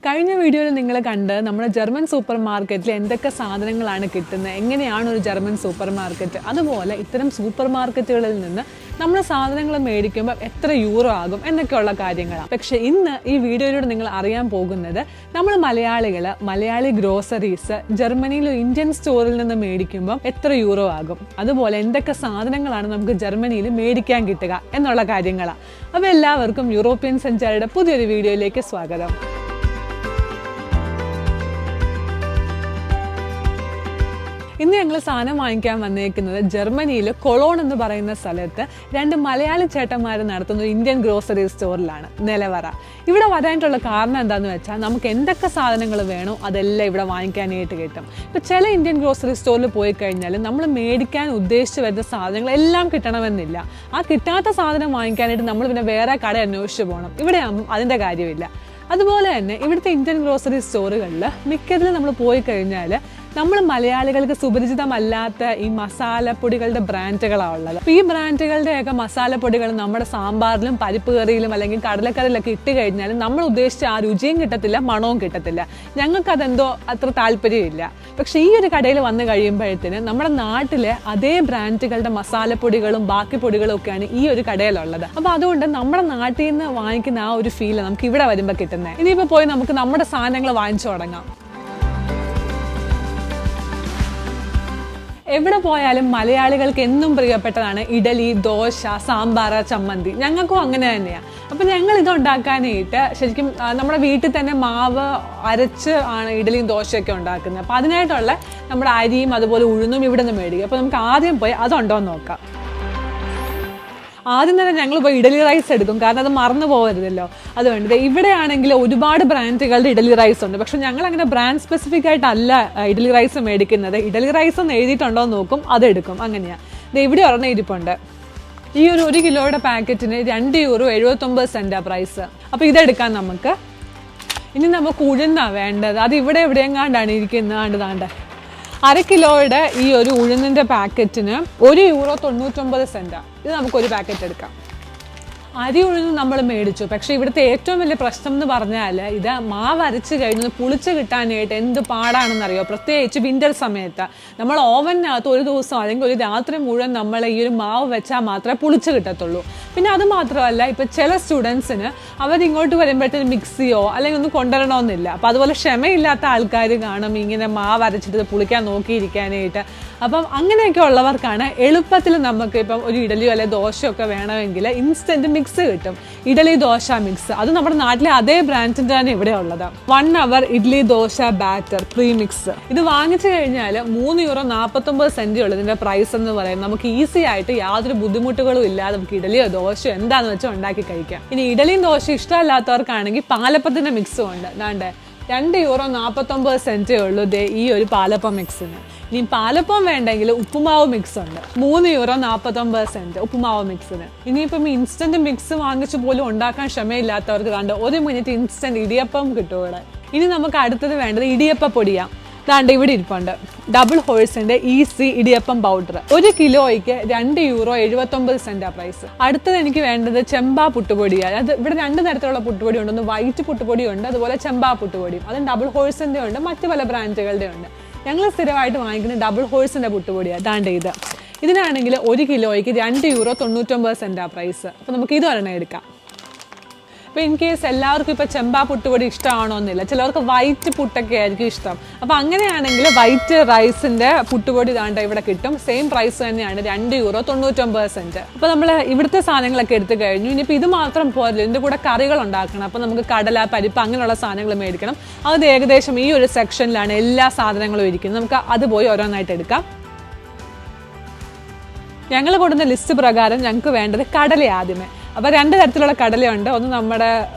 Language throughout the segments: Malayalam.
കഴിഞ്ഞ വീഡിയോയിൽ നിങ്ങൾ കണ്ട് നമ്മുടെ ജർമ്മൻ സൂപ്പർ മാർക്കറ്റിൽ എന്തൊക്കെ സാധനങ്ങളാണ് കിട്ടുന്നത്, എങ്ങനെയാണ് ഒരു ജർമ്മൻ സൂപ്പർ മാർക്കറ്റ്, അതുപോലെ ഇത്തരം സൂപ്പർ മാർക്കറ്റുകളിൽ നിന്ന് നമ്മൾ സാധനങ്ങൾ മേടിക്കുമ്പോൾ എത്ര യൂറോ ആകും എന്നൊക്കെയുള്ള കാര്യങ്ങളാണ്. പക്ഷേ ഇന്ന് ഈ വീഡിയോയിലൂടെ നിങ്ങൾ അറിയാൻ പോകുന്നത് നമ്മൾ മലയാളി ഗ്രോസറീസ് ജർമ്മനിയിലെ ഇന്ത്യൻ സ്റ്റോറിൽ നിന്ന് മേടിക്കുമ്പോൾ എത്ര യൂറോ ആകും, അതുപോലെ എന്തൊക്കെ സാധനങ്ങളാണ് നമുക്ക് ജർമ്മനിയിൽ മേടിക്കാൻ കിട്ടുക എന്നുള്ള കാര്യങ്ങളാണ്. അപ്പോൾ എല്ലാവർക്കും യൂറോപ്യൻ സഞ്ചാരിയുടെ പുതിയൊരു വീഡിയോയിലേക്ക് സ്വാഗതം. ഇന്ന് ഞങ്ങൾ സാധനം വാങ്ങിക്കാൻ വന്നേക്കുന്നത് ജർമ്മനിയിൽ കൊളോൺ എന്ന് പറയുന്ന സ്ഥലത്ത് രണ്ട് മലയാളി ചേട്ടന്മാർ നടത്തുന്ന ഒരു ഇന്ത്യൻ ഗ്രോസറി സ്റ്റോറിലാണ്, നിലവറ. ഇവിടെ വരാനായിട്ടുള്ള കാരണം എന്താണെന്ന് വെച്ചാൽ നമുക്ക് എന്തൊക്കെ സാധനങ്ങൾ വേണോ അതെല്ലാം ഇവിടെ വാങ്ങിക്കാനായിട്ട് കിട്ടും. ഇപ്പോൾ ചില ഇന്ത്യൻ ഗ്രോസറി സ്റ്റോറിൽ പോയി കഴിഞ്ഞാൽ നമ്മൾ മേടിക്കാൻ ഉദ്ദേശിച്ച് വരുന്ന സാധനങ്ങൾ എല്ലാം കിട്ടണമെന്നില്ല. ആ കിട്ടാത്ത സാധനം വാങ്ങിക്കാനായിട്ട് നമ്മൾ പിന്നെ വേറെ കട അന്വേഷിച്ച് പോകണം. ഇവിടെ അതിൻ്റെ കാര്യമില്ല. അതുപോലെ തന്നെ ഇവിടുത്തെ ഇന്ത്യൻ ഗ്രോസറി സ്റ്റോറുകളിൽ മിക്കതിലും നമ്മൾ പോയി കഴിഞ്ഞാൽ നമ്മൾ മലയാളികൾക്ക് സുപരിചിതമല്ലാത്ത ഈ മസാലപ്പൊടികളുടെ ബ്രാൻഡുകളാണ് ഉള്ളത്. അപ്പോൾ ഈ ബ്രാൻഡുകളുടെയൊക്കെ മസാലപ്പൊടികൾ നമ്മുടെ സാമ്പാറിലും പരിപ്പ് കറിയിലും അല്ലെങ്കിൽ കടലക്കറിയിലൊക്കെ ഇട്ട് കഴിഞ്ഞാൽ നമ്മൾ ഉദ്ദേശിച്ച ആ രുചിയും കിട്ടത്തില്ല, മണവും കിട്ടത്തില്ല. ഞങ്ങൾക്കതെന്തോ അത്ര താല്പര്യമില്ല. പക്ഷേ ഈ ഒരു കടയിൽ വന്നു കഴിയുമ്പോഴത്തേന് നമ്മുടെ നാട്ടിലെ അതേ ബ്രാൻഡുകളുടെ മസാലപ്പൊടികളും ബാക്കി പൊടികളും ഒക്കെയാണ് ഈ ഒരു കടയിലുള്ളത്. അപ്പോൾ അതുകൊണ്ട് നമ്മുടെ നാട്ടിൽ നിന്ന് വാങ്ങിക്കുന്ന ആ ഒരു ഫീൽ നമുക്ക് ഇവിടെ വരുമ്പോൾ കിട്ടുന്നത്. ഇനിയിപ്പോൾ പോയി നമുക്ക് നമ്മുടെ സാധനങ്ങൾ വാങ്ങിച്ചു തുടങ്ങാം. എവിടെ പോയാലും മലയാളികൾക്ക് എന്നും പ്രിയപ്പെട്ടതാണ് ഇഡലി, ദോശ, സാമ്പാർ, ചമ്മന്തി. ഞങ്ങൾക്കും അങ്ങനെ തന്നെയാണ്. അപ്പം ഞങ്ങൾ ഇത് ഉണ്ടാക്കാനായിട്ട് ശരിക്കും നമ്മുടെ വീട്ടിൽ തന്നെ മാവ് അരച്ച് ആണ് ഇഡലിയും ദോശയൊക്കെ ഉണ്ടാക്കുന്നത്. അപ്പോൾ അതിനായിട്ടുള്ള നമ്മുടെ അരിയും അതുപോലെ ഉഴുന്നും ഇവിടെ നിന്ന് മേടിക്കും. അപ്പോൾ നമുക്ക് ആദ്യം പോയി അതുണ്ടോ എന്ന് നോക്കാം. ആദ്യം തന്നെ ഞങ്ങൾ പോയി ഇഡലി റൈസ് എടുക്കും, കാരണം അത് മറന്നു പോകരുതല്ലോ. അതുകൊണ്ട് ഇവിടെ ആണെങ്കിൽ ഒരുപാട് ബ്രാൻഡുകളുടെ ഇഡലി റൈസ് ഉണ്ട്. പക്ഷെ ഞങ്ങൾ അങ്ങനെ ബ്രാൻഡ് സ്പെസിഫിക് ആയിട്ടല്ല ഇഡലി റൈസ് മേടിക്കുന്നത്. ഇഡലി റൈസ് ഒന്ന് എഴുതിയിട്ടുണ്ടോ എന്ന് നോക്കും, അതെടുക്കും. അങ്ങനെയാണ്. ഇത് ഇവിടെ ഒരെണ്ണം ഇരിപ്പുണ്ട്. ഈ ഒരു കിലോയുടെ പാക്കറ്റിന് €2.79 പ്രൈസ്. അപ്പോൾ ഇതെടുക്കാം നമുക്ക്. ഇനി നമുക്ക് ഉഴുന്നാണ് വേണ്ടത്. അത് ഇവിടെ എവിടെയെങ്ങാണ്ടാണ് ഇരിക്കുന്നത്. താണ്ട 1/2 കിലോയുടെ ഈ ഒരു ഉഴുന്നിൻ്റെ പാക്കറ്റിന് €1.99. ഇത് നമുക്കൊരു പാക്കറ്റ് എടുക്കാം. അരി ഉഴുന്ന് നമ്മൾ മേടിച്ചു. പക്ഷേ ഇവിടുത്തെ ഏറ്റവും വലിയ പ്രശ്നം എന്ന് പറഞ്ഞാൽ ഇത് മാവ് അരച്ച് കഴിഞ്ഞ് പുളിച്ച് കിട്ടാനായിട്ട് എന്ത് പാടാണെന്നറിയോ. പ്രത്യേകിച്ച് വിൻ്റർ സമയത്ത് നമ്മൾ ഓവനകത്ത് ഒരു ദിവസം അല്ലെങ്കിൽ ഒരു രാത്രി മുഴുവൻ നമ്മൾ ഈ ഒരു മാവ് വെച്ചാൽ മാത്രമേ പുളിച്ച് കിട്ടത്തുള്ളൂ. പിന്നെ അത് മാത്രമല്ല, ഇപ്പം ചില സ്റ്റുഡൻസിന് അവരിങ്ങോട്ട് വരുമ്പോഴത്തേന് മിക്സിയോ അല്ലെങ്കിൽ ഒന്നും കൊണ്ടുവരണമെന്നില്ല. അപ്പം അതുപോലെ ക്ഷമയില്ലാത്ത ആൾക്കാർ കാണും ഇങ്ങനെ മാവ് അരച്ചിട്ട് പുളിക്കാൻ നോക്കിയിരിക്കാനായിട്ട്. അപ്പം അങ്ങനെയൊക്കെ ഉള്ളവർക്കാണ് എളുപ്പത്തിൽ നമുക്ക് ഇപ്പം ഒരു ഇഡലിയോ അല്ലെങ്കിൽ ദോശയോ ഒക്കെ വേണമെങ്കിൽ ഇൻസ്റ്റൻറ്റ് മിക്സ് കിട്ടും. ഇഡലി ദോശ മിക്സ്. അത് നമ്മുടെ നാട്ടിലെ അതേ ബ്രാൻഡിൻ്റെ തന്നെ ഇവിടെ ഉള്ളത്. 1 hour idli dosa batter pre mix. ഇത് വാങ്ങിച്ചു കഴിഞ്ഞാൽ €3.49 ഉള്ളൂ ഇതിൻ്റെ പ്രൈസ് എന്ന് പറയുന്നത്. നമുക്ക് ഈസി ആയിട്ട് യാതൊരു ബുദ്ധിമുട്ടുകളും ഇല്ലാതെ നമുക്ക് ഇഡലിയോ ദോശയോ എന്താണെന്ന് വെച്ചാൽ ഉണ്ടാക്കി കഴിക്കാം. ഇനി ഇഡലിയും ദോശയും ഇഷ്ടമല്ലാത്തവർക്കാണെങ്കിൽ പാലപ്പത്തിൻ്റെ മിക്സും ഉണ്ട്. അതാണ്ട് €2.49 ഉള്ളൂ ഈ ഒരു പാലപ്പം മിക്സിന്. ഇനി പാലപ്പം വേണ്ടെങ്കിൽ ഉപ്പുമാവ് മിക്സ് ഉണ്ട്. €3.49 ഉപ്പുമാവ് മിക്സിന്. ഇനിയിപ്പം ഇൻസ്റ്റന്റ് മിക്സ് വാങ്ങിച്ചു പോലും ഉണ്ടാക്കാൻ ക്ഷമയില്ലാത്തവർക്ക് കണ്ട് 1 മിനിറ്റ് ഇൻസ്റ്റന്റ് ഇടിയപ്പം കിട്ടും ഇവിടെ. ഇനി നമുക്ക് അടുത്തത് വേണ്ടത് ഇടിയപ്പ പൊടിയാണ്. ദാണ്ട് ഇവിടെ ഇരിപ്പുണ്ട്. ഡബിൾ ഹോഴ്സിന്റെ ഈസി ഇടിയപ്പം പൗഡർ. 1 കിലോയ്ക്ക് €2.79 പ്രൈസ്. അടുത്തത് എനിക്ക് വേണ്ടത് ചെമ്പാ പുട്ടുപൊടിയാണ്. അത് ഇവിടെ 2 തരത്തിലുള്ള പുട്ടുപൊടി ഉണ്ട്. ഒന്ന് വൈറ്റ് പുട്ടുപൊടി ഉണ്ട്, അതുപോലെ ചെമ്പാ പുട്ടുപൊടിയും. അതും ഡബിൾ ഹോഴ്സിന്റെ ഉണ്ട്, മറ്റു പല ബ്രാൻഡുകളുടെ ഉണ്ട്. ഞങ്ങൾ സ്ഥിരമായിട്ട് വാങ്ങിക്കുന്ന ഡബിൾ ഹോഴ്സിന്റെ പുട്ടുപൊടിയാണ്. ദാണ്ട് ഇത്. ഇതിനാണെങ്കിൽ 1 കിലോയ്ക്ക് €2.99 പ്രൈസ്. അപ്പോൾ നമുക്ക് ഇത് ഒരെണ്ണം എടുക്കാം. ഇപ്പോൾ ഇൻ കേസ് എല്ലാവർക്കും ഇപ്പോൾ ചെമ്പാ പുട്ടുപൊടി ഇഷ്ടമാണോ എന്നില്ല. ചിലവർക്ക് വൈറ്റ് പുട്ടൊക്കെ ആയിരിക്കും ഇഷ്ടം. അപ്പോൾ അങ്ങനെയാണെങ്കിൽ വൈറ്റ് റൈസിൻ്റെ പുട്ടുപൊടി താണ്ട ഇവിടെ കിട്ടും. സെയിം പ്രൈസ് തന്നെയാണ്, €2.99. അപ്പോൾ നമ്മൾ ഇവിടുത്തെ സാധനങ്ങളൊക്കെ എടുത്തു കഴിഞ്ഞു. ഇനിയിപ്പോൾ ഇത് മാത്രം പോരല്ലോ, ഇതിൻ്റെ കൂടെ കറികൾ ഉണ്ടാക്കണം. അപ്പോൾ നമുക്ക് കടല, പരിപ്പ് അങ്ങനെയുള്ള സാധനങ്ങൾ മേടിക്കണം. അത് ഏകദേശം ഈ ഒരു സെക്ഷനിലാണ് എല്ലാ സാധനങ്ങളും ഇരിക്കുന്നത്. നമുക്ക് അത് പോയി ഓരോന്നായിട്ട് എടുക്കാം. ഞങ്ങൾ കൊടുക്കുന്ന ലിസ്റ്റ് പ്രകാരം ഞങ്ങൾക്ക് വേണ്ടത് കടല ആദ്യമേ. അപ്പോൾ 2 തരത്തിലുള്ള കടലയുണ്ട്. ഒന്ന് നമ്മുടെ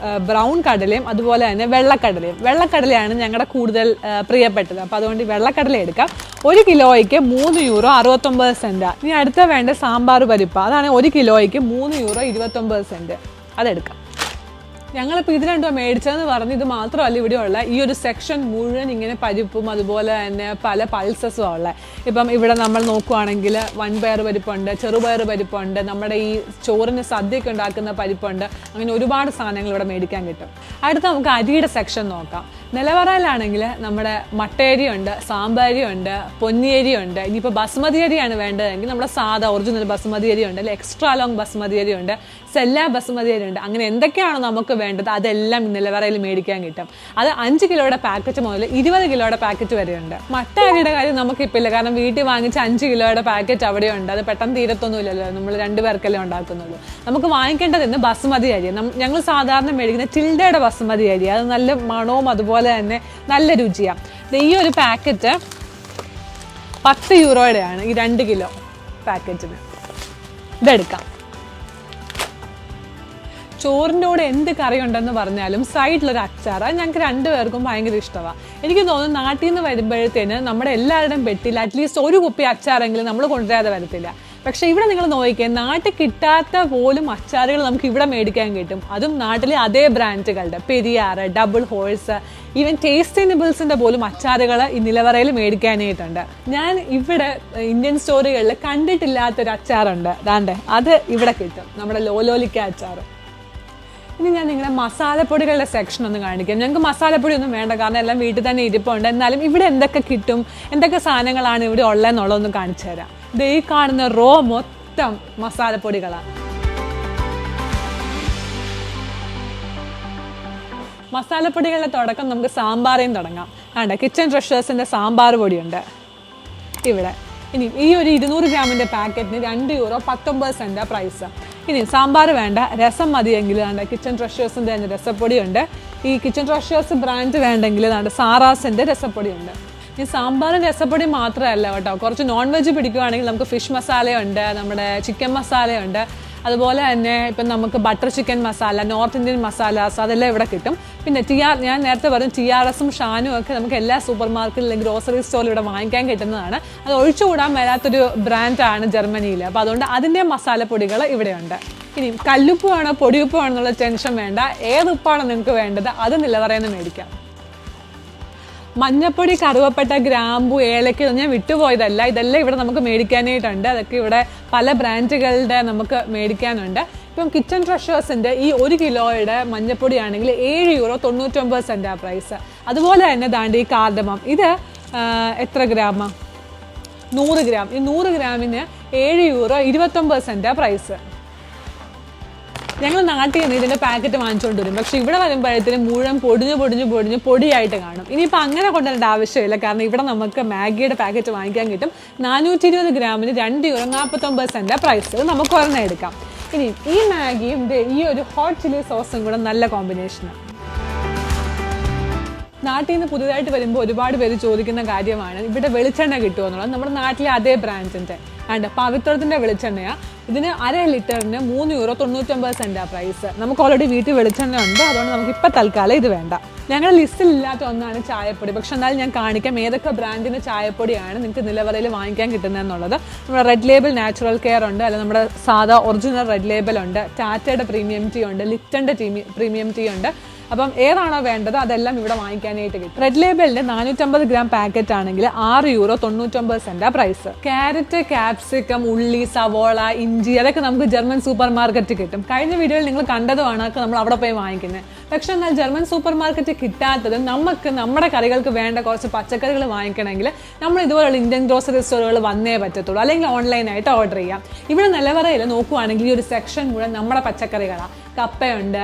ബ്രൗൺ കടലയും അതുപോലെ തന്നെ വെള്ളക്കടലയും. വെള്ളക്കടലയാണ് ഞങ്ങളുടെ കൂടുതൽ പ്രിയപ്പെട്ടത്. അപ്പോൾ അതുകൊണ്ട് വെള്ളക്കടല എടുക്കാം. 1 കിലോയ്ക്ക് €3.69. ഇനി അടുത്ത വേണ്ട സാമ്പാർ പരിപ്പ്. അതാണ് 1 കിലോയ്ക്ക് €3.29. അതെടുക്കാം. ഞങ്ങളിപ്പോൾ ഇത് രണ്ടും മേടിച്ചതെന്ന് പറഞ്ഞ് ഇത് മാത്രമല്ല ഇവിടെ ഉള്ള ഈ ഒരു സെക്ഷൻ മുഴുവൻ ഇങ്ങനെ പരിപ്പും അതുപോലെ തന്നെ പല പൾസസും ഉള്ളത്. ഇപ്പം ഇവിടെ നമ്മൾ നോക്കുവാണെങ്കിൽ വൻപയർ പരിപ്പുണ്ട്, ചെറുപയർ പരിപ്പുണ്ട്, നമ്മുടെ ഈ ചോറിന് സദ്യയൊക്കെ ഉണ്ടാക്കുന്ന പരിപ്പുണ്ട്. അങ്ങനെ ഒരുപാട് സാധനങ്ങൾ ഇവിടെ മേടിക്കാൻ കിട്ടും. അടുത്ത നമുക്ക് അരിയുടെ സെക്ഷൻ നോക്കാം. നിലവറയിലാണെങ്കിൽ നമ്മുടെ മട്ടയരി ഉണ്ട്, സാമ്പാരി ഉണ്ട്, പൊന്നിയരി ഉണ്ട്. ഇനിയിപ്പോൾ ബസ്മതി അരിയാണ് വേണ്ടതെങ്കിൽ നമ്മുടെ സാധാ ഒറിജിനൽ ബസ്മതി അരി ഉണ്ട്, അല്ലെങ്കിൽ എക്സ്ട്രാ ലോങ് ബസ്മതി അരി ഉണ്ട്, സെല്ല ബസ്മതി അരി ഉണ്ട്. അങ്ങനെ എന്തൊക്കെയാണോ നമുക്ക് വേണ്ടത് അതെല്ലാം നിലവറയിൽ മേടിക്കാൻ കിട്ടും. അത് 5 കിലോയുടെ പാക്കറ്റ് മുതൽ 20 കിലോയുടെ പാക്കറ്റ് വരെ ഉണ്ട്. മട്ട അരിയുടെ കാര്യം നമുക്കിപ്പോൾ ഇല്ല, കാരണം വീട്ടിൽ വാങ്ങിച്ച 5 കിലോയുടെ പാക്കറ്റ് അവിടെ ഉണ്ട്. അത് പെട്ടെന്ന് തീരത്തൊന്നുമില്ലല്ലോ, നമ്മൾ 2 പേർക്കല്ലേ ഉണ്ടാക്കുന്നുള്ളൂ. നമുക്ക് വാങ്ങിക്കേണ്ടത് ഇന്ന് ബസ്മതി അരി. ഞങ്ങൾ സാധാരണ മേടിക്കുന്ന ടിൽഡയുടെ ബസ്മതി അരി. അത് നല്ല മണവും അതുപോലെ തന്നെ നല്ല രുചിയാണ്. ഈ ഒരു പാക്കറ്റ് 10 യൂറോയുടെയാണ് ഈ 2 കിലോ പാക്കറ്റിന്. ഇതെടുക്കാം. ചോറിൻ്റെ കൂടെ എന്ത് കറി ഉണ്ടെന്ന് പറഞ്ഞാലും സൈഡിലൊരു അച്ചാർ, അത് ഞങ്ങൾക്ക് 2 പേർക്കും ഭയങ്കര ഇഷ്ടമാണ്. എനിക്ക് തോന്നുന്നു നാട്ടിൽ നിന്ന് വരുമ്പോഴത്തേന് നമ്മുടെ എല്ലാവരുടെയും പെട്ടിയിൽ അറ്റ്ലീസ്റ്റ് ഒരു കുപ്പി അച്ചാറെങ്കിലും നമ്മൾ കൊണ്ടുവരാതെ വരത്തില്ല. പക്ഷേ ഇവിടെ നിങ്ങൾ നോക്കിക്കുക, നാട്ടിൽ കിട്ടാത്ത പോലും അച്ചാറുകൾ നമുക്ക് ഇവിടെ മേടിക്കാൻ കിട്ടും. അതും നാട്ടിലെ അതേ ബ്രാൻഡുകളുടെ Periyar, double horse, even tasty നിബിൾസിൻ്റെ പോലും അച്ചാറുകൾ ഈ നിലവറയിൽ മേടിക്കാനായിട്ടുണ്ട്. ഞാൻ ഇവിടെ ഇന്ത്യൻ സ്റ്റോറുകളിൽ കണ്ടിട്ടില്ലാത്തൊരു അച്ചാറുണ്ട്, ദാണ്ടെ അത് ഇവിടെ കിട്ടും, നമ്മുടെ ലോലോലിക്ക അച്ചാർ. ഇനി ഞാൻ നിങ്ങളെ മസാലപ്പൊടികളുടെ സെക്ഷൻ ഒന്ന് കാണിക്കാം. ഞങ്ങൾക്ക് മസാലപ്പൊടി ഒന്നും വേണ്ട, കാരണം എല്ലാം വീട്ടിൽ തന്നെ ഇരിപ്പുണ്ട്. എന്നാലും ഇവിടെ എന്തൊക്കെ കിട്ടും, എന്തൊക്കെ സാധനങ്ങളാണ് ഇവിടെ ഉള്ളതെന്നുള്ളതൊന്ന് കാണിച്ചു തരാം. ഇത് ഈ കാണുന്ന റോ മൊത്തം മസാലപ്പൊടികളാണ്. മസാലപ്പൊടികളുടെ തുടക്കം നമുക്ക് സാമ്പാറിൽ നിന്ന് തുടങ്ങാം. ആണ്ടെ കിച്ചൺ ട്രഷേഴ്സിൻ്റെ സാമ്പാർ പൊടിയുണ്ട് ഇവിടെ. ഇനി ഈ ഒരു 200 ഗ്രാമിൻ്റെ പാക്കറ്റിന് 2 യൂറോ 19 സെൻറ്റാണ് പ്രൈസ്. ഇനി സാമ്പാർ വേണ്ട, രസം മതിയെങ്കിൽ വേണ്ട കിച്ചൺ ട്രഷേഴ്സിൻ്റെ തന്നെ രസപ്പൊടിയുണ്ട്. ഈ കിച്ചൺ ട്രഷേഴ്സ് ബ്രാൻഡ് വേണ്ടെങ്കിൽ വേണ്ട സാറാസിൻ്റെ രസപ്പൊടിയുണ്ട്. ഈ സാമ്പാറും രസപ്പൊടി മാത്രമല്ല കേട്ടോ, കുറച്ച് നോൺ വെജ് പിടിക്കുകയാണെങ്കിൽ നമുക്ക് ഫിഷ് മസാലയുണ്ട്, നമ്മുടെ ചിക്കൻ മസാലയുണ്ട്, അതുപോലെ തന്നെ ഇപ്പം നമുക്ക് butter chicken masala, north Indian masalas അതെല്ലാം ഇവിടെ കിട്ടും. പിന്നെ ഞാൻ നേരത്തെ പറഞ്ഞു TRSും ഷാനും ഒക്കെ നമുക്ക് എല്ലാ സൂപ്പർ മാർക്കറ്റിലും ഗ്രോസറി സ്റ്റോറിൽ ഇവിടെ വാങ്ങിക്കാൻ കിട്ടുന്നതാണ്. അത് ഒഴിച്ചുകൂടാൻ വരാത്തൊരു ബ്രാൻഡാണ് ജർമ്മനിയിൽ. അപ്പോൾ അതുകൊണ്ട് അതിൻ്റെ മസാലപ്പൊടികൾ ഇവിടെയുണ്ട്. ഇനി കല്ലുപ്പ് വേണോ പൊടിയുപ്പ് വേണോ എന്നുള്ള ടെൻഷൻ വേണ്ട, ഏത് ഉപ്പാണോ നിങ്ങൾക്ക് വേണ്ടത് അത് നിലവറയിൽ നിന്ന് മേടിക്കാം. മഞ്ഞപ്പൊടി, കറുവപ്പട്ട, ഗ്രാമ്പു, ഏലക്ക ഞാൻ വിട്ടുപോയതല്ല, ഇതെല്ലാം ഇവിടെ നമുക്ക് മേടിക്കാനായിട്ടുണ്ട്. അതൊക്കെ ഇവിടെ പല ബ്രാൻഡുകളുടെ നമുക്ക് മേടിക്കാനുണ്ട്. ഇപ്പം കിച്ചൺ ട്രഷേഴ്സിൻ്റെ ഈ 1 കിലോയുടെ മഞ്ഞപ്പൊടി ആണെങ്കിൽ 7 യൂറോ 99 സെൻറ്റാണ് പ്രൈസ്. അതുപോലെ തന്നെ ദാണ്ട് ഈ കാർഡമം, ഇത് എത്ര ഗ്രാമാണ്? 100 ഗ്രാം. ഈ 100 ഗ്രാമിന് 7 യൂറോ 29 സെൻറ്റാണ് പ്രൈസ്. ഞങ്ങൾ നാട്ടിൽ നിന്ന് ഇതിൻ്റെ പാക്കറ്റ് വാങ്ങിച്ചുകൊണ്ട് വരും, പക്ഷേ ഇവിടെ വരുമ്പോഴത്തേനും മുഴുവൻ പൊടിഞ്ഞ് പൊടിയായിട്ട് കാണും. ഇനിയിപ്പോൾ അങ്ങനെ കൊണ്ടുവരേണ്ട ആവശ്യമില്ല, കാരണം ഇവിടെ നമുക്ക് മാഗിയുടെ പാക്കറ്റ് വാങ്ങിക്കാൻ കിട്ടും. 420 ഗ്രാമിന് 2 യൂറോ 49 സെൻറ്റാണ് പ്രൈസ്. ഇത് നമുക്ക് ഒരെണ്ണം എടുക്കാം. ഇനി ഈ മാഗിയും ഈ ഒരു ഹോട്ട് ചില്ലി സോസും കൂടെ നല്ല കോമ്പിനേഷനാണ്. നാട്ടിൽ നിന്ന് പുതുതായിട്ട് വരുമ്പോൾ ഒരുപാട് പേര് ചോദിക്കുന്ന കാര്യമാണ് ഇവിടെ വെളിച്ചെണ്ണ കിട്ടുമോ എന്നുള്ളത്. നമ്മുടെ നാട്ടിലെ അതേ ബ്രാൻഡിൻ്റെ ആണ്ട് പവിത്രത്തിൻ്റെ വെളിച്ചെണ്ണയാണ്. ഇതിന് 1/2 ലിറ്ററിന് 3 യൂറോ 99 സെൻറ്റാണ് പ്രൈസ്. നമുക്ക് ഓൾറെഡി വീട്ടിൽ വെളിച്ചെണ്ണ ഉണ്ട്, അതുകൊണ്ട് നമുക്ക് ഇപ്പം തൽക്കാലം ഇത് വേണ്ട. ഞങ്ങളുടെ ലിസ്റ്റിലില്ലാത്ത ഒന്നാണ് ചായപ്പൊടി. പക്ഷെ എന്നാലും ഞാൻ കാണിക്കാം ഏതൊക്കെ ബ്രാൻഡിൻ്റെ ചായപ്പൊടിയാണ് നിങ്ങൾക്ക് നിലവറയിൽ വാങ്ങിക്കാൻ കിട്ടുന്നതെന്നുള്ളത്. നമ്മുടെ റെഡ് ലേബിൾ നാച്ചുറൽ കെയർ ഉണ്ട്, അല്ലെങ്കിൽ നമ്മുടെ സാധാ ഒറിജിനൽ റെഡ് ലേബൽ ഉണ്ട്, ടാറ്റയുടെ പ്രീമിയം ടീ ഉണ്ട്, ലിപ്റ്റൻ്റെ പ്രീമിയം ടീ ഉണ്ട്. അപ്പം ഏതാണോ വേണ്ടത് അതെല്ലാം ഇവിടെ വാങ്ങിക്കാനായിട്ട് കിട്ടും. റെഡ് ലേബലിൻ്റെ 450 ഗ്രാം പാക്കറ്റ് ആണെങ്കിൽ 6 യൂറോ 99 സെൻറ്റാണ് പ്രൈസ്. ക്യാരറ്റ്, ക്യാപ്സിക്കം, ഉള്ളി, സവോള, ഇഞ്ചി അതൊക്കെ നമുക്ക് ജർമ്മൻ സൂപ്പർ മാർക്കറ്റ് കിട്ടും. കഴിഞ്ഞ വീഡിയോയിൽ നിങ്ങൾ കണ്ടതുമാണ് അതൊക്കെ നമ്മൾ അവിടെ പോയി വാങ്ങിക്കുന്നത്. പക്ഷെ എന്നാൽ ജർമ്മൻ സൂപ്പർ മാർക്കറ്റ് കിട്ടാത്തത് നമുക്ക് നമ്മുടെ കറികൾക്ക് വേണ്ട കുറച്ച് പച്ചക്കറികൾ വാങ്ങിക്കണമെങ്കിൽ നമ്മൾ ഇതുപോലുള്ള ഇന്ത്യൻ ഗ്രോസറി സ്റ്റോറുകൾ വന്നേ പറ്റത്തുള്ളൂ, അല്ലെങ്കിൽ ഓൺലൈനായിട്ട് ഓർഡർ ചെയ്യാം. ഇവിടെ നിലവറയിൽ നോക്കുവാണെങ്കിൽ ഈ ഒരു സെക്ഷൻ മുഴുവൻ നമ്മുടെ പച്ചക്കറികളാണ്. കപ്പയുണ്ട്,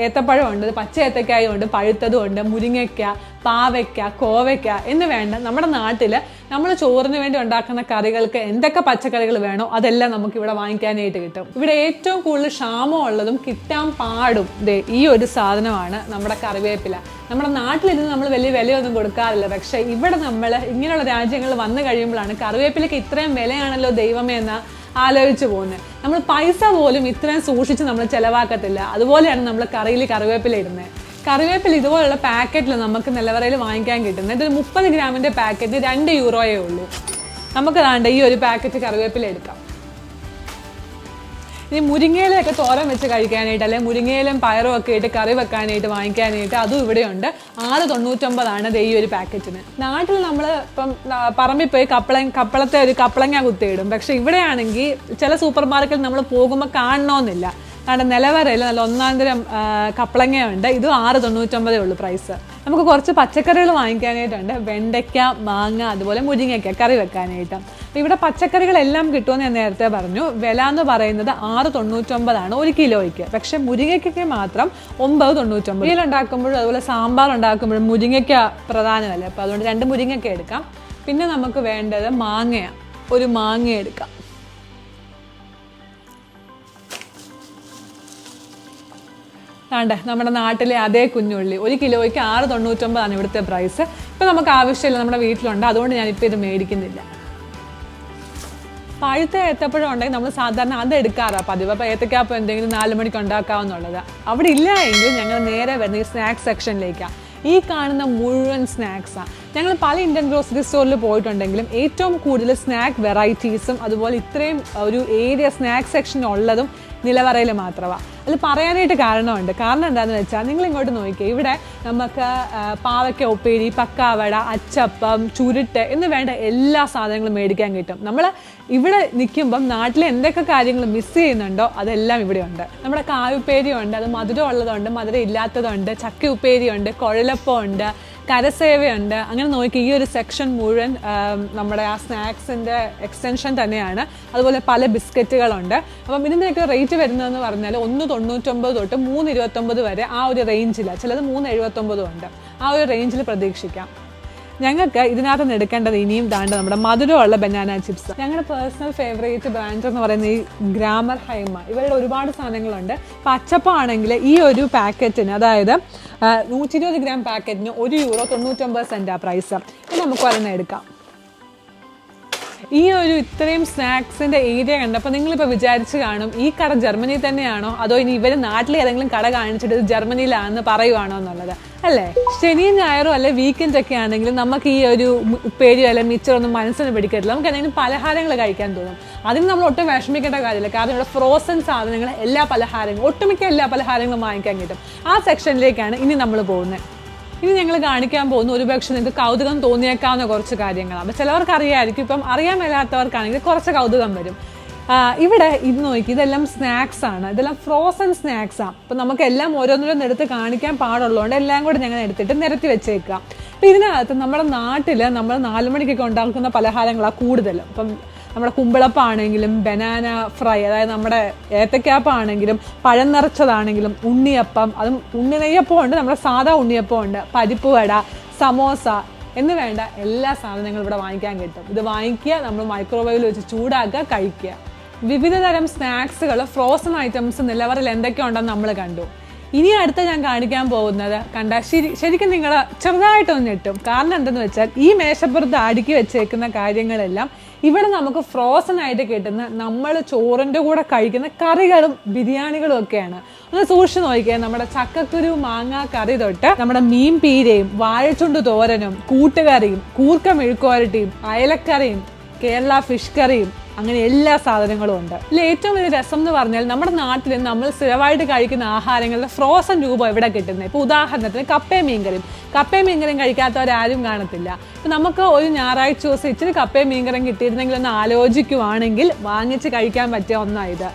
ഏത്തപ്പഴമുണ്ട്, പച്ച ഏത്തക്കായുണ്ട്, പഴുത്തതും ഉണ്ട്, മുരിങ്ങയ്ക്ക, പാവയ്ക്ക, കോവയ്ക്ക എന്ന് വേണ്ട നമ്മുടെ നാട്ടിൽ നമ്മൾ ചോറിന് വേണ്ടി ഉണ്ടാക്കുന്ന കറികൾക്ക് എന്തൊക്കെ പച്ചക്കറികൾ വേണോ അതെല്ലാം നമുക്ക് ഇവിടെ വാങ്ങിക്കാനായിട്ട് കിട്ടും. ഇവിടെ ഏറ്റവും കൂടുതൽ ക്ഷാമം ഉള്ളതും കിട്ടാൻ പാടും ഈ ഒരു സാധനമാണ് നമ്മുടെ കറിവേപ്പില. നമ്മുടെ നാട്ടിലിരുന്ന് നമ്മൾ വലിയ വിലയൊന്നും കൊടുക്കാറില്ല, പക്ഷേ ഇവിടെ നമ്മൾ ഇങ്ങനെയുള്ള രാജ്യങ്ങളിൽ വന്നു കഴിയുമ്പോഴാണ് കറിവേപ്പിലക്ക് ഇത്രയും വിലയാണല്ലോ ദൈവമേ എന്ന ആലോചിച്ച് പോകുന്നത്. നമ്മൾ പൈസ പോലും ഇത്രയും സൂക്ഷിച്ച് നമ്മൾ ചിലവാക്കത്തില്ല. അതുപോലെയാണ് നമ്മൾ കറിയിൽ കറിവേപ്പില ഇടുന്നത്. കറിവേപ്പില ഇതുപോലുള്ള പാക്കറ്റിൽ നമുക്ക് നിലവറയിൽ വാങ്ങിക്കാൻ കിട്ടുന്നത്. ഇതൊരു 30 ഗ്രാമിൻ്റെ പാക്കറ്റ് 2 യൂറോയേ ഉള്ളൂ. നമുക്ക് വേണ്ട ഈ ഒരു പാക്കറ്റ് കറിവേപ്പില എടുക്കാം. ഇനി മുരിങ്ങയിലൊക്കെ തോരൻ വെച്ച് കഴിക്കാനായിട്ട് അല്ലെങ്കിൽ മുരിങ്ങയിലും പയറും ഒക്കെ ഇട്ട് കറി വെക്കാനായിട്ട് വാങ്ങിക്കാനായിട്ട് അതും ഇവിടെയുണ്ട്. 6.99 ഈ ഒരു പാക്കറ്റിന്. നാട്ടിൽ നമ്മൾ ഇപ്പം പറമ്പിൽ പോയി കപ്പളത്തെ ഒരു കപ്പളങ്ങ കുത്തിയിടും. പക്ഷെ ഇവിടെയാണെങ്കിൽ ചില സൂപ്പർ മാർക്കറ്റിൽ നമ്മൾ പോകുമ്പോൾ കാണണമെന്നില്ല. കാരണം നിലവറയിൽ നല്ല ഒന്നാന്തരം കപ്പളങ്ങയുണ്ട്. ഇതും 6.99 ഉള്ളൂ പ്രൈസ്. നമുക്ക് കുറച്ച് പച്ചക്കറികൾ വാങ്ങിക്കാനായിട്ടുണ്ട്. വെണ്ടയ്ക്ക, മാങ്ങ, അതുപോലെ മുരിങ്ങയ്ക്ക കറി വെക്കാനായിട്ട്. അപ്പോൾ ഇവിടെ പച്ചക്കറികളെല്ലാം കിട്ടുമെന്ന് ഞാൻ നേരത്തെ പറഞ്ഞു. വില എന്ന് പറയുന്നത് 6.99 1 കിലോയ്ക്ക്. പക്ഷെ മുരിങ്ങയ്ക്കൊക്കെ മാത്രം 9.99. മീൽ ഉണ്ടാക്കുമ്പോഴും അതുപോലെ സാമ്പാർ ഉണ്ടാക്കുമ്പോഴും മുരിങ്ങയ്ക്ക പ്രധാനമല്ലേ. അപ്പോൾ അതുകൊണ്ട് 2 മുരിങ്ങയ്ക്ക എടുക്കാം. പിന്നെ നമുക്ക് വേണ്ടത് മാങ്ങയാണ്. ഒരു മാങ്ങ എടുക്കാം. ആണ്ടെ നമ്മുടെ നാട്ടിലെ അതേ കുഞ്ഞുള്ളി 1 കിലോയ്ക്ക് 6.99 ഇവിടുത്തെ പ്രൈസ്. ഇപ്പം നമുക്ക് ആവശ്യമില്ല, നമ്മുടെ വീട്ടിലുണ്ട്. അതുകൊണ്ട് ഞാനിപ്പോൾ ഇത് മേടിക്കുന്നില്ല. പഴുത്ത ഏത്തപ്പഴം ഉണ്ടെങ്കിൽ നമ്മൾ സാധാരണ അത് എടുക്കാറാണ് പതിവ്. അപ്പോൾ ഏത്തക്കാപ്പം എന്തെങ്കിലും 4 മണിക്ക് ഉണ്ടാക്കാവുന്നുള്ളത്. അവിടെ ഇല്ല എങ്കിൽ ഞങ്ങൾ നേരെ വരുന്ന ഈ സ്നാക്സ് സെക്ഷനിലേക്കാണ്. ഈ കാണുന്ന മുഴുവൻ സ്നാക്സാണ്. ഞങ്ങൾ പല ഇന്ത്യൻ ഗ്രോസറി സ്റ്റോറിൽ പോയിട്ടുണ്ടെങ്കിലും ഏറ്റവും കൂടുതൽ സ്നാക്ക് വെറൈറ്റീസും അതുപോലെ ഇത്രയും ഒരു ഏരിയ സ്നാക്ക് സെക്ഷൻ ഉള്ളതും നിലവറയിൽ മാത്രമാണ്. അത് പറയാനായിട്ട് കാരണമുണ്ട്. കാരണം എന്താണെന്ന് വെച്ചാൽ നിങ്ങൾ ഇങ്ങോട്ട് നോക്കിക്കുക. ഇവിടെ നമുക്ക് പാവയ്ക്ക ഉപ്പേരി, പക്കാവട, അച്ചപ്പം, ചുരുട്ട് എന്ന് വേണ്ട എല്ലാ സാധനങ്ങളും മേടിക്കാൻ കിട്ടും. നമ്മൾ ഇവിടെ നിൽക്കുമ്പം നാട്ടിലെ എന്തൊക്കെ കാര്യങ്ങൾ മിസ് ചെയ്യുന്നുണ്ടോ അതെല്ലാം ഇവിടെയുണ്ട്. നമ്മുടെ കായുപ്പേരി ഉണ്ട്, അത് മധുരം ഉള്ളതുണ്ട്, മധുരം ഇല്ലാത്തതുണ്ട്, ചക്ക ഉപ്പേരിയുണ്ട്, കുഴലപ്പം ഉണ്ട്, കരസേവയുണ്ട്. അങ്ങനെ നോക്കി ഈ ഒരു സെക്ഷൻ മുഴുവൻ നമ്മുടെ ആ സ്നാക്സിൻ്റെ എക്സ്റ്റൻഷൻ തന്നെയാണ്. അതുപോലെ പല ബിസ്ക്കറ്റുകളുണ്ട്. അപ്പം ഇതിൻ്റെയൊക്കെ റേറ്റ് വരുന്നതെന്ന് പറഞ്ഞാൽ 1.99 തൊട്ട് 3.29 വരെ ആ ഒരു റേഞ്ചിലാണ്. ചിലത് 3.79 ഉണ്ട്. ആ ഒരു റേഞ്ചിൽ പ്രതീക്ഷിക്കാം. ഞങ്ങൾക്ക് ഇതിനകത്ത് നിന്ന് എടുക്കേണ്ടത് ഇനിയും താണ്ട് നമ്മുടെ മധുരമുള്ള ബനാന ചിപ്സ്. ഞങ്ങളുടെ പേഴ്സണൽ ഫേവറേറ്റ് ബ്രാൻഡ് എന്ന് പറയുന്നത് ഈ ഗ്രാമർ ഹൈമ. ഇവരുടെ ഒരുപാട് സാധനങ്ങളുണ്ട്. പച്ചപ്പാണെങ്കിൽ ഈ ഒരു പാക്കറ്റിന്, അതായത് 120 ഗ്രാം പാക്കറ്റിന് €1.99 പ്രൈസ്. ഇത് നമുക്ക് ഒരെണ്ണം എടുക്കാം. ഈ ഒരു ഇത്രയും സ്നാക്സിൻ്റെ ഏരിയ കണ്ടപ്പോൾ നിങ്ങളിപ്പോൾ വിചാരിച്ച് കാണും ഈ കട ജർമ്മനിയിൽ തന്നെയാണോ അതോ ഇനി ഇവർ നാട്ടിൽ ഏതെങ്കിലും കട കാണിച്ചിട്ട് ഇത് ജർമ്മനിയിലാണെന്ന് പറയുവാണോ എന്നുള്ളത് അല്ലേ. ശനിയും ഞായറും അല്ലെ വീക്കെൻഡ് ഒക്കെ ആണെങ്കിലും നമുക്ക് ഈ ഒരു ഉപ്പേരിയോ അല്ലെ മിച്ചറൊന്നും മനസ്സിന് പിടിക്കത്തില്ല. നമുക്ക് എന്തെങ്കിലും പലഹാരങ്ങൾ കഴിക്കാൻ തോന്നും. അതിന് നമ്മൾ ഒട്ടും വിഷമിക്കേണ്ട കാര്യമില്ല. കാരണം ഇവിടെ ഫ്രോസൺ സാധനങ്ങൾ, എല്ലാ പലഹാരങ്ങളും, ഒട്ടുമിക്ക എല്ലാ പലഹാരങ്ങളും വാങ്ങിക്കാൻ കിട്ടും. ആ സെക്ഷനിലേക്കാണ് ഇനി നമ്മൾ പോകുന്നത്. ഇനി ഞങ്ങൾ കാണിക്കാൻ പോകുന്ന ഒരുപക്ഷെ നിങ്ങൾക്ക് കൗതുകം തോന്നിയേക്കാവുന്ന കുറച്ച് കാര്യങ്ങളാണ്. അപ്പോൾ ചിലവർക്ക് അറിയാമായിരിക്കും. ഇപ്പം അറിയാൻ മേലാത്തവർക്കാണെങ്കിൽ കുറച്ച് കൗതുകം വരും. ഇവിടെ ഇത് നോക്കി, ഇതെല്ലാം സ്നാക്സ് ആണ്. ഇതെല്ലാം ഫ്രോസൺ സ്നാക്സാണ്. അപ്പം നമുക്ക് എല്ലാം ഓരോന്നിലും എടുത്ത് കാണിക്കാൻ പാടുള്ളതുകൊണ്ട് എല്ലാം കൂടെ ഞങ്ങൾ എടുത്തിട്ട് നിരത്തി വെച്ചേക്കാം. അപ്പം ഇതിനകത്ത് നമ്മുടെ നാട്ടിൽ നമ്മൾ 4 മണിക്കൊക്കെ ഉണ്ടാക്കുന്ന പലഹാരങ്ങളാണ് കൂടുതലും. അപ്പം നമ്മുടെ കുമ്പിളപ്പാണെങ്കിലും ബനാന ഫ്രൈ, അതായത് നമ്മുടെ ഏത്തക്കാപ്പാണെങ്കിലും പഴം നിറച്ചതാണെങ്കിലും ഉണ്ണിയപ്പം, അതും ഉണ്ണി നെയ്യപ്പം ഉണ്ട്, നമ്മുടെ സാധാ ഉണ്ണിയപ്പം ഉണ്ട്, പരിപ്പ് വട, സമോസ എന്ന് വേണ്ട എല്ലാ സാധനങ്ങളും ഇവിടെ വാങ്ങിക്കാൻ കിട്ടും. ഇത് വാങ്ങിക്കുക, നമ്മൾ മൈക്രോവേവിൽ വെച്ച് ചൂടാക്കുക, കഴിക്കുക. വിവിധ തരം സ്നാക്സുകൾ, ഫ്രോസൺ ഐറ്റംസ് നിലവറയിൽ എന്തൊക്കെ ഉണ്ടെന്ന് നമ്മൾ കണ്ടു. ഇനി അടുത്ത ഞാൻ കാണിക്കാൻ പോകുന്നത് കണ്ടാൽ ശരിക്കും നിങ്ങൾ ചെറുതായിട്ടൊന്ന് ഞെട്ടും. കാരണം എന്തെന്ന് വെച്ചാൽ ഈ മേശപ്പുറത്ത് അടുക്കി വെച്ചേക്കുന്ന കാര്യങ്ങളെല്ലാം ഇവിടെ നമുക്ക് ഫ്രോസൺ ആയിട്ട് കിട്ടുന്ന നമ്മൾ ചോറിൻ്റെ കൂടെ കഴിക്കുന്ന കറികളും ബിരിയാണികളും ഒക്കെയാണ്. ഒന്ന് സൂക്ഷിച്ച് നോക്കിയാൽ നമ്മുടെ ചക്കക്കുരു മാങ്ങ കറി തൊട്ട് നമ്മുടെ മീൻ പീരയും വാഴച്ചുണ്ട് തോരനും കൂട്ടുകറിയും കൂർക്ക മെഴുക്കുവരട്ടിയും അയലക്കറിയും കേരള ഫിഷ് കറിയും അങ്ങനെ എല്ലാ സാധനങ്ങളും ഉണ്ട്. ഇതിൽ ഏറ്റവും വലിയ രസം എന്ന് പറഞ്ഞാൽ നമ്മുടെ നാട്ടിൽ നമ്മൾ സ്ഥിരമായിട്ട് കഴിക്കുന്ന ആഹാരങ്ങളുടെ ഫ്രോസൺ രൂപം ഇവിടെ കിട്ടുന്നത്. ഇപ്പോൾ ഉദാഹരണത്തിന് കപ്പയും മീൻകറിയും കഴിക്കാത്തവരാരും കാണത്തില്ല. ഇപ്പം നമുക്ക് ഒരു ഞായറാഴ്ച ദിവസം ഇച്ചിരി കപ്പയും മീൻകറിയും കിട്ടിയിരുന്നെങ്കിൽ ഒന്ന് ആലോചിക്കുവാണെങ്കിൽ വാങ്ങിച്ച് കഴിക്കാൻ പറ്റിയ ഒന്നായത്.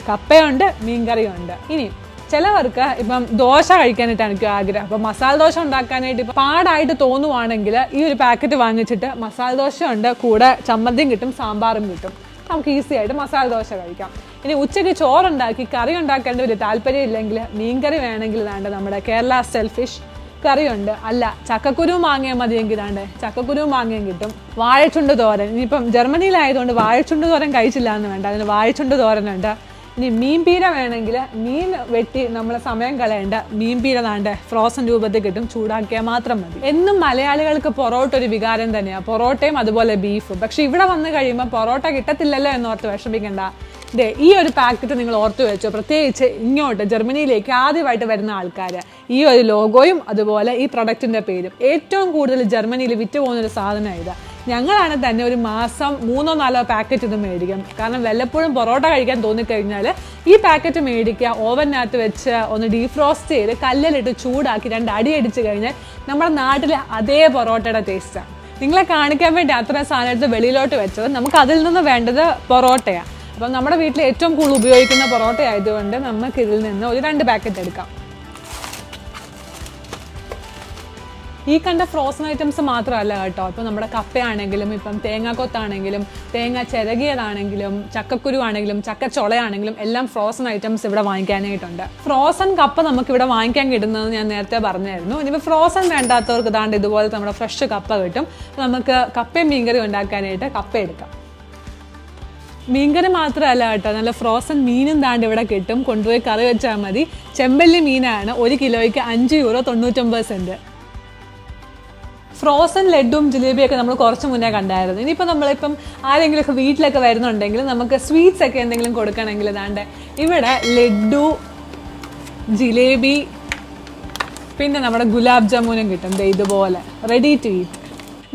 കപ്പയുണ്ട്, മീൻകറിയുണ്ട്. ഇനി ചിലവർക്ക് ഇപ്പം ദോശ കഴിക്കാനായിട്ടാണ് എനിക്ക് ആഗ്രഹം. അപ്പം മസാല ദോശ ഉണ്ടാക്കാനായിട്ട് ഇപ്പം പാടായിട്ട് തോന്നുവാണെങ്കിൽ ഈ ഒരു പാക്കറ്റ് വാങ്ങിച്ചിട്ട് മസാല ദോശ ഉണ്ട്, കൂടെ ചമ്മന്തിയും കിട്ടും, സാമ്പാറും കിട്ടും. നമുക്ക് ഈസി ആയിട്ട് മസാല ദോശ കഴിക്കാം. ഇനി ഉച്ചയ്ക്ക് ചോറുണ്ടാക്കി കറി ഉണ്ടാക്കേണ്ട ഒരു താല്പര്യം ഇല്ലെങ്കിൽ മീൻകറി വേണമെങ്കിൽ വേണ്ട നമ്മുടെ കേരള സ്റ്റൈൽ ഫിഷ് കറിയുണ്ട്. അല്ല ചക്കക്കുരു മാങ്ങയും മതിയെങ്കിൽ ഇതാണ്ട് ചക്കക്കുരുവും മാങ്ങയും കിട്ടും. വാഴച്ചുണ്ട് തോരൻ, ഇനിയിപ്പം ജർമ്മനിയിലായതുകൊണ്ട് വാഴച്ചുണ്ട് തോരൻ കഴിച്ചില്ല എന്ന് വേണ്ട, അതിന് വാഴച്ചുണ്ട് തോരനുണ്ട്. ഇനി മീൻ പീര വേണമെങ്കിൽ മീൻ വെട്ടി നമ്മൾ സമയം കളയേണ്ട മീൻ പീര താണ്ട് ഫ്രോസൺ രൂപത്തിൽ കിട്ടും, ചൂടാക്കിയാൽ മാത്രം മതി. എന്നും മലയാളികൾക്ക് പൊറോട്ട ഒരു വികാരം തന്നെയാണ്, പൊറോട്ടയും അതുപോലെ ബീഫും. പക്ഷെ ഇവിടെ വന്ന് കഴിയുമ്പോൾ പൊറോട്ട കിട്ടത്തില്ലല്ലോ എന്നോർത്ത് വിഷമിക്കണ്ട. ഈ ഒരു പാക്കറ്റ് നിങ്ങൾ ഓർത്തു വെച്ചോ. പ്രത്യേകിച്ച് ഇങ്ങോട്ട് ജർമ്മനിയിലേക്ക് ആദ്യമായിട്ട് വരുന്ന ആൾക്കാർ ഈ ഒരു ലോഗോയും അതുപോലെ ഈ പ്രൊഡക്റ്റിൻ്റെ പേരും ഏറ്റവും കൂടുതൽ ജർമ്മനിയിൽ വിറ്റ് പോകുന്നൊരു സാധനമാണ് ഇത്. ഞങ്ങളാണ് തന്നെ ഒരു മാസം 3-4 പാക്കറ്റ് ഇത് മേടിക്കും. കാരണം വല്ലപ്പോഴും പൊറോട്ട കഴിക്കാൻ തോന്നിക്കഴിഞ്ഞാൽ ഈ പാക്കറ്റ് മേടിക്കുക, ഓവനകത്ത് വെച്ച് ഒന്ന് ഡീഫ്രോസ്റ്റ് ചെയ്ത് കല്ലിലിട്ട് ചൂടാക്കി 2 അടി അടിച്ച് കഴിഞ്ഞാൽ നമ്മുടെ നാട്ടിലെ അതേ പൊറോട്ടയുടെ ടേസ്റ്റാണ്. നിങ്ങളെ കാണിക്കാൻ വേണ്ടി അത്ര സാധനം എടുത്ത് വെളിയിലോട്ട് വെച്ചത്. നമുക്ക് അതിൽ നിന്ന് വേണ്ടത് പൊറോട്ടയാണ്. അപ്പം നമ്മുടെ വീട്ടിൽ ഏറ്റവും കൂടുതൽ ഉപയോഗിക്കുന്ന പൊറോട്ട ആയതുകൊണ്ട് നമുക്ക് ഇതിൽ നിന്ന് ഒരു 2 പാക്കറ്റ് എടുക്കാം. ഈ കണ്ട ഫ്രോസൺ ഐറ്റംസ് മാത്രമല്ല കേട്ടോ. ഇപ്പം നമ്മുടെ കപ്പയാണെങ്കിലും, ഇപ്പം തേങ്ങാക്കൊത്താണെങ്കിലും, തേങ്ങ ചിരകിയതാണെങ്കിലും, ചക്കക്കുരു ആണെങ്കിലും, ചക്കച്ചുളയാണെങ്കിലും എല്ലാം ഫ്രോസൺ ഐറ്റംസ് ഇവിടെ വാങ്ങിക്കാനായിട്ടുണ്ട്. ഫ്രോസൺ കപ്പ നമുക്ക് ഇവിടെ വാങ്ങിക്കാൻ കിട്ടുന്നത് ഞാൻ നേരത്തെ പറഞ്ഞായിരുന്നു. ഇനിയിപ്പോൾ ഫ്രോസൺ വേണ്ടാത്തവർക്ക് ഇതാണ്ട് ഇതുപോലെ നമ്മുടെ ഫ്രഷ് കപ്പ കിട്ടും. നമുക്ക് കപ്പയും മീൻകറി ഉണ്ടാക്കാനായിട്ട് കപ്പ എടുക്കാം. മീൻകറി മാത്രമല്ല കേട്ടോ, നല്ല ഫ്രോസൺ മീനും താണ്ട് ഇവിടെ കിട്ടും. കൊണ്ടുപോയി കറി വെച്ചാൽ മതി. ചെമ്പല്ലി മീനാണ്. 1 കിലോയ്ക്ക് €5.99. ഫ്രോസൺ ലഡ്ഡും ജിലേബിയൊക്കെ നമ്മൾ കുറച്ച് മുന്നേ കണ്ടായിരുന്നു. ഇനിയിപ്പോൾ നമ്മളിപ്പം ആരെങ്കിലുമൊക്കെ വീട്ടിലൊക്കെ വരുന്നുണ്ടെങ്കിൽ നമുക്ക് സ്വീറ്റ്സ് ഒക്കെ എന്തെങ്കിലും കൊടുക്കണമെങ്കിൽ ഇതാണ്ട് ഇവിടെ ലഡ്ഡു, ജിലേബി, പിന്നെ നമ്മുടെ ഗുലാബ് ജാമുനും കിട്ടും. ഇതുപോലെ റെഡി ടു ഈറ്റ്.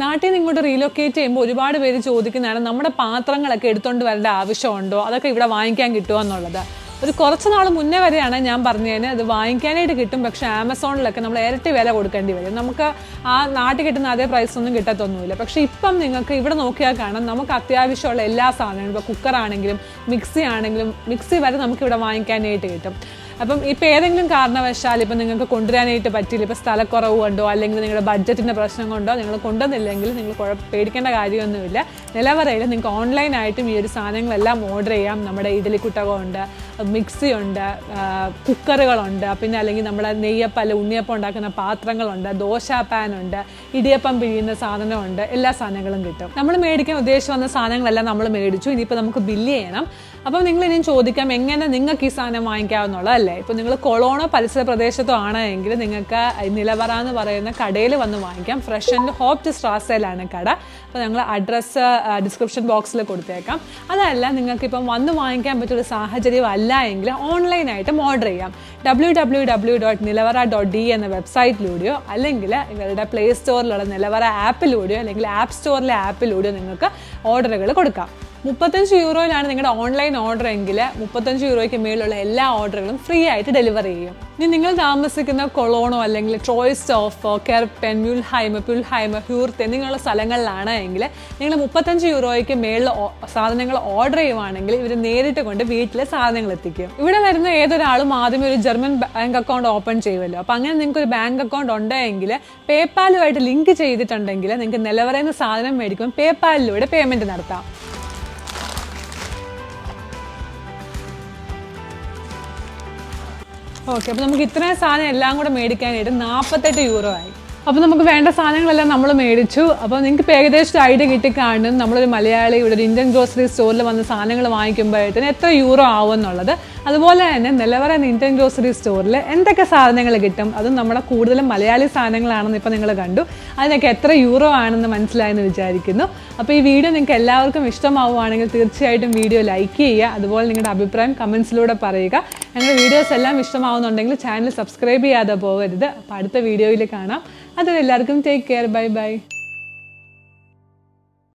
നാട്ടിൽ നിന്ന് ഇങ്ങോട്ട് റീലൊക്കേറ്റ് ചെയ്യുമ്പോൾ ഒരുപാട് പേര് ചോദിക്കുന്നതാണ് നമ്മുടെ പാത്രങ്ങളൊക്കെ എടുത്തുകൊണ്ട് വരേണ്ട ആവശ്യമുണ്ടോ, അതൊക്കെ ഇവിടെ വാങ്ങിക്കാൻ കിട്ടുമോ എന്നുള്ളത്. ഒരു കുറച്ച് നാൾ മുന്നേ വരെയാണ് ഞാൻ പറഞ്ഞതിന് അത് വാങ്ങിക്കാനായിട്ട് കിട്ടും. പക്ഷേ ആമസോണിലൊക്കെ നമ്മൾ ഇരട്ടി വില കൊടുക്കേണ്ടി വരും. നമുക്ക് ആ നാട്ടിൽ കിട്ടുന്ന അതേ പ്രൈസൊന്നും കിട്ടത്തൊന്നുമില്ല. പക്ഷേ ഇപ്പം നിങ്ങൾക്ക് ഇവിടെ നോക്കിയാൽ കാണാം, നമുക്ക് അത്യാവശ്യമുള്ള എല്ലാ സാധനങ്ങളും, ഇപ്പോൾ കുക്കറാണെങ്കിലും മിക്സി ആണെങ്കിലും, മിക്സി വരെ നമുക്കിവിടെ വാങ്ങിക്കാനായിട്ട് കിട്ടും. അപ്പം ഇപ്പോൾ ഏതെങ്കിലും കാരണവശാൽ ഇപ്പം നിങ്ങൾക്ക് കൊണ്ടുവരാനായിട്ട് പറ്റില്ല, ഇപ്പോൾ സ്ഥലക്കുറവ് കൊണ്ടോ അല്ലെങ്കിൽ നിങ്ങളുടെ ബഡ്ജറ്റിൻ്റെ പ്രശ്നം കൊണ്ടോ നിങ്ങൾ കൊണ്ടുവന്നില്ലെങ്കിൽ നിങ്ങൾ പേടിക്കേണ്ട കാര്യമൊന്നുമില്ല. നിലവറയിൽ നിങ്ങൾക്ക് ഓൺലൈനായിട്ടും ഈ ഒരു സാധനങ്ങളെല്ലാം ഓർഡർ ചെയ്യാം. നമ്മുടെ ഇഡലിക്കുട്ടകമുണ്ട്, മിക്സി ഉണ്ട്, കുക്കറുകളുണ്ട്, പിന്നെ അല്ലെങ്കിൽ നമ്മുടെ നെയ്യപ്പം ഉണ്ണിയപ്പം ഉണ്ടാക്കുന്ന പാത്രങ്ങളുണ്ട്, ദോശ പാനുണ്ട്, ഇടിയപ്പം പിഴിയുന്ന സാധനമുണ്ട്, എല്ലാ സാധനങ്ങളും കിട്ടും. നമ്മൾ മേടിക്കാൻ ഉദ്ദേശിച്ച് വന്ന സാധനങ്ങളെല്ലാം നമ്മൾ മേടിച്ചു. ഇനിയിപ്പോൾ നമുക്ക് ബില്ല് ചെയ്യണം. അപ്പം നിങ്ങൾ ഇനിയും ചോദിക്കാം എങ്ങനെ നിങ്ങൾക്ക് ഈ സാധനം വാങ്ങിക്കാവുന്നുള്ളതല്ലേ. ഇപ്പോൾ നിങ്ങൾ കൊളോണോ പരിസര പ്രദേശത്തോ ആണെങ്കിൽ നിങ്ങൾക്ക് നിലവറ എന്ന് പറയുന്ന കടയിൽ വന്ന് വാങ്ങിക്കാം. ഫ്രഷൻ്റെ ഹോപ്റ്റ് സ്ട്രാസയിലാണ് കട. അപ്പോൾ ഞങ്ങൾ അഡ്രസ്സ് ഡിസ്ക്രിപ്ഷൻ ബോക്സിൽ കൊടുത്തേക്കാം. അതല്ല നിങ്ങൾക്കിപ്പം വന്ന് വാങ്ങിക്കാൻ പറ്റിയൊരു സാഹചര്യം അല്ല എങ്കിൽ ഓൺലൈനായിട്ടും ഓർഡർ ചെയ്യാം. www.nilavara.de എന്ന വെബ്സൈറ്റിലൂടെയോ അല്ലെങ്കിൽ നിങ്ങളുടെ പ്ലേ സ്റ്റോറിലുള്ള നിലവറ ആപ്പിലൂടെയോ അല്ലെങ്കിൽ ആപ്പ് സ്റ്റോറിലെ ആപ്പിലൂടെയോ നിങ്ങൾക്ക് ഓർഡറുകൾ കൊടുക്കാം. €35 നിങ്ങളുടെ ഓൺലൈൻ ഓർഡർ എങ്കിൽ €35 മേലുള്ള എല്ലാ ഓർഡറുകളും ഫ്രീ ആയിട്ട് ഡെലിവർ ചെയ്യും. ഇനി നിങ്ങൾ താമസിക്കുന്ന കൊളോണോ അല്ലെങ്കിൽ ട്രോയ്സ്റ്റോഫോ, കെർപ്പൻ, പുൽഹൈമ, ഹ്യൂർത്ത് എന്നിങ്ങനെയുള്ള സ്ഥലങ്ങളിലാണ് എങ്കിൽ നിങ്ങൾ €35 മേളിൽ സാധനങ്ങൾ ഓർഡർ ചെയ്യുവാണെങ്കിൽ ഇവർ നേരിട്ട് കൊണ്ട് വീട്ടിൽ സാധനങ്ങൾ എത്തിക്കും. ഇവിടെ വരുന്ന ഏതൊരാളും ആദ്യമേ ഒരു ജർമ്മൻ ബാങ്ക് അക്കൗണ്ട് ഓപ്പൺ ചെയ്യുമല്ലോ. അപ്പോൾ അങ്ങനെ നിങ്ങൾക്ക് ഒരു ബാങ്ക് അക്കൗണ്ട് ഉണ്ടെങ്കിൽ പേപ്പാലുമായിട്ട് ലിങ്ക് ചെയ്തിട്ടുണ്ടെങ്കിൽ നിങ്ങൾക്ക് നിലവറയിൽ നിന്ന് സാധനം മേടിക്കുമ്പോൾ പേപ്പാലിലൂടെ പേയ്മെൻറ്റ് നടത്താം. ഓക്കെ, അപ്പോൾ നമുക്ക് ഇത്രയും സാധനം എല്ലാം കൂടെ മേടിക്കാനായിട്ട് €48 ആയി. അപ്പോൾ നമുക്ക് വേണ്ട സാധനങ്ങളെല്ലാം നമ്മൾ മേടിച്ചു. അപ്പോൾ നിങ്ങൾക്ക് ഇപ്പോൾ ഏകദേശം ഐഡിയ കിട്ടിക്കാണും നമ്മളൊരു മലയാളി ഇവിടെ ഒരു ഇന്ത്യൻ ഗ്രോസറി സ്റ്റോറിൽ വന്ന് സാധനങ്ങൾ വാങ്ങിക്കുമ്പോഴത്തേന് എത്ര യൂറോ ആവും എന്നുള്ളത്. അതുപോലെ തന്നെ നിലവറ ഇന്ത്യൻ ഗ്രോസറി സ്റ്റോറിൽ എന്തൊക്കെ സാധനങ്ങൾ കിട്ടും, അതും നമ്മുടെ കൂടുതലും മലയാളി സാധനങ്ങളാണെന്ന് ഇപ്പോൾ നിങ്ങൾ കണ്ടു. അതിനൊക്കെ എത്ര യൂറോ ആണെന്ന് മനസ്സിലായെന്ന് വിചാരിക്കുന്നു. അപ്പോൾ ഈ വീഡിയോ നിങ്ങൾക്ക് എല്ലാവർക്കും ഇഷ്ടമാവുകയാണെങ്കിൽ തീർച്ചയായിട്ടും വീഡിയോ ലൈക്ക് ചെയ്യുക. അതുപോലെ നിങ്ങളുടെ അഭിപ്രായം കമൻസിലൂടെ പറയുക. ഞങ്ങളുടെ വീഡിയോസ് എല്ലാം ഇഷ്ടമാവുന്നുണ്ടെങ്കിൽ ചാനൽ സബ്സ്ക്രൈബ് ചെയ്യാതെ പോകരുത്. അപ്പോൾ അടുത്ത വീഡിയോയിൽ കാണാം. അതുവരെ എല്ലാവർക്കും ടേക്ക് കെയർ. Bye bye.